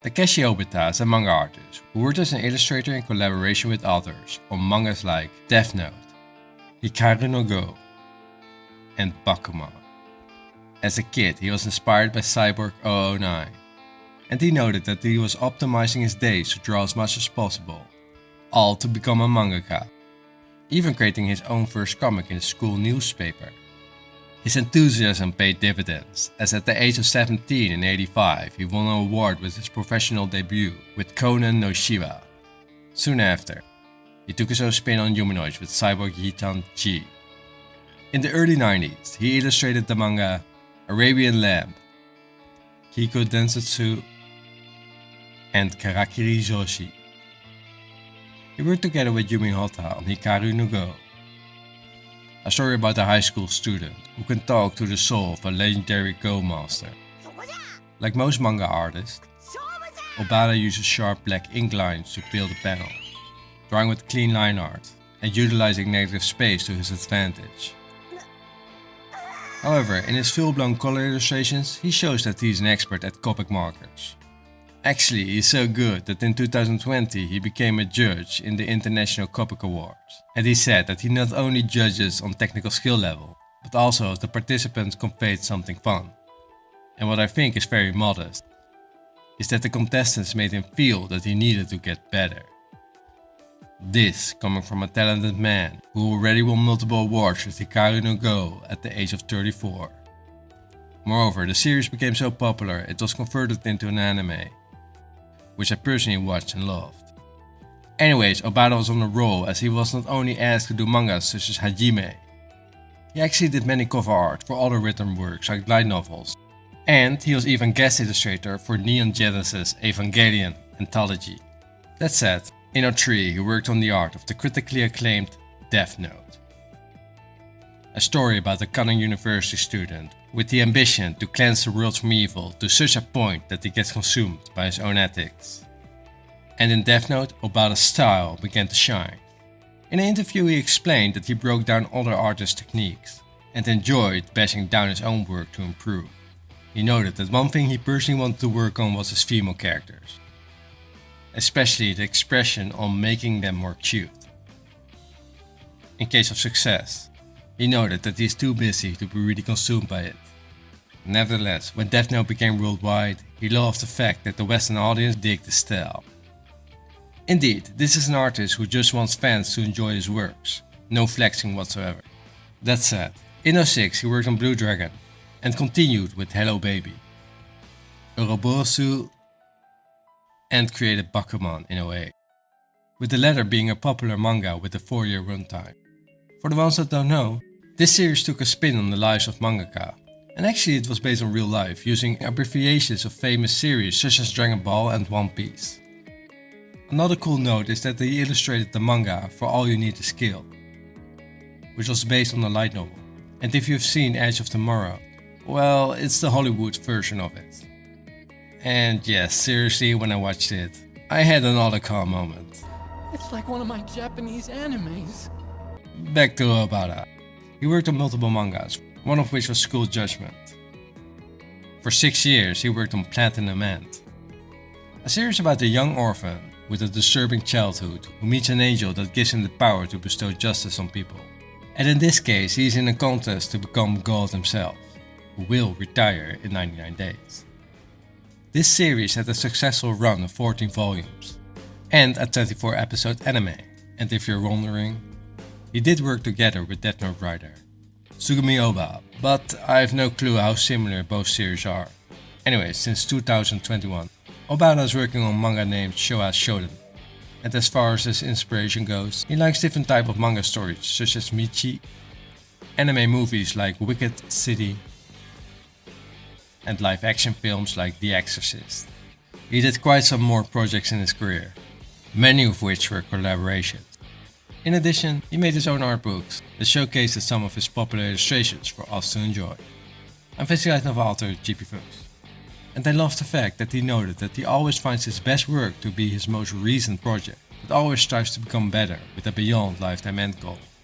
Takeshi Obata is a manga artist who worked as an illustrator in collaboration with authors on mangas like Death Note, Hikaru No Go, and Bakuman. As a kid, he was inspired by Cyborg 009, and he noted that he was optimizing his days to draw as much as possible, all to become a mangaka, even creating his own first comic in the school newspaper. His enthusiasm paid dividends, as at the age of 17 in '85 he won an award with his professional debut with Konan no Shiba. Soon after, he took his own spin on humanoids with Cyborg Chi. In the early 90s, he illustrated the manga Arabian Lamb, Kiko Densetsu, and Karakiri Joshi. He worked together with Yumi Hotta on Hikaru No Go, a story about a high school student who can talk to the soul of a legendary Go master. Like most manga artists, Obata uses sharp black ink lines to fill the panel, drawing with clean line art and utilizing negative space to his advantage. However, in his full-blown color illustrations, he shows that he is an expert at Copic markers. Actually, he is so good that in 2020 he became a judge in the International Copic Awards. And he said that he not only judges on technical skill level, but also if the participants conveyed something fun. And what I think is very modest, is that the contestants made him feel that he needed to get better. This coming from a talented man who already won multiple awards with Hikaru No Go at the age of 34. Moreover, the series became so popular it was converted into an anime, which I personally watched and loved. Anyways, Obata was on a roll as he was not only asked to do mangas such as Hajime, he actually did many cover art for other written works like light novels, and he was even guest illustrator for Neon Genesis Evangelion anthology. That said, in '03 he worked on the art of the critically acclaimed Death Note, a story about a cunning university student with the ambition to cleanse the world from evil to such a point that he gets consumed by his own ethics. And in Death Note, Obata's style began to shine. In an interview he explained that he broke down other artists' techniques and enjoyed bashing down his own work to improve. He noted that one thing he personally wanted to work on was his female characters, especially the expression on making them more cute. In case of success, he noted that he is too busy to be really consumed by it. Nevertheless, when Death Note became worldwide, he loved the fact that the Western audience digged the style. Indeed, this is an artist who just wants fans to enjoy his works, no flexing whatsoever. That said, in '06 he worked on Blue Dragon and continued with Hello Baby, Ouroboros, and created Bakuman in '08, with the latter being a popular manga with a 4-year runtime. For the ones that don't know, this series took a spin on the lives of mangaka, and actually it was based on real life using abbreviations of famous series such as Dragon Ball and One Piece. Another cool note is that he illustrated the manga for All You Need Is Kill, which was based on a light novel, and if you've seen Edge of Tomorrow, well, it's the Hollywood version of it. And yes, seriously, when I watched it, I had another calm moment. It's like one of my Japanese animes. Back to Obata. He worked on multiple mangas, one of which was School Judgment. For 6 years he worked on Platinum End, a series about a young orphan with a disturbing childhood who meets an angel that gives him the power to bestow justice on people. And in this case he is in a contest to become God himself, who will retire in 99 days. This series had a successful run of 14 volumes and a 24 episode anime, and if you're wondering, he did work together with Death Note writer Tsugumi Oba, but I have no clue how similar both series are. Anyways, since 2021, Obata is working on manga named Showa Shoten, and as far as his inspiration goes, he likes different type of manga stories such as Michi, anime movies like Wicked City, and live action films like The Exorcist. He did quite some more projects in his career, many of which were collaborations. In addition, he made his own art books that showcases some of his popular illustrations for us to enjoy. I'm Visualized Novel author GP Films, and I love the fact that he noted that he always finds his best work to be his most recent project, but always strives to become better with a beyond lifetime end goal.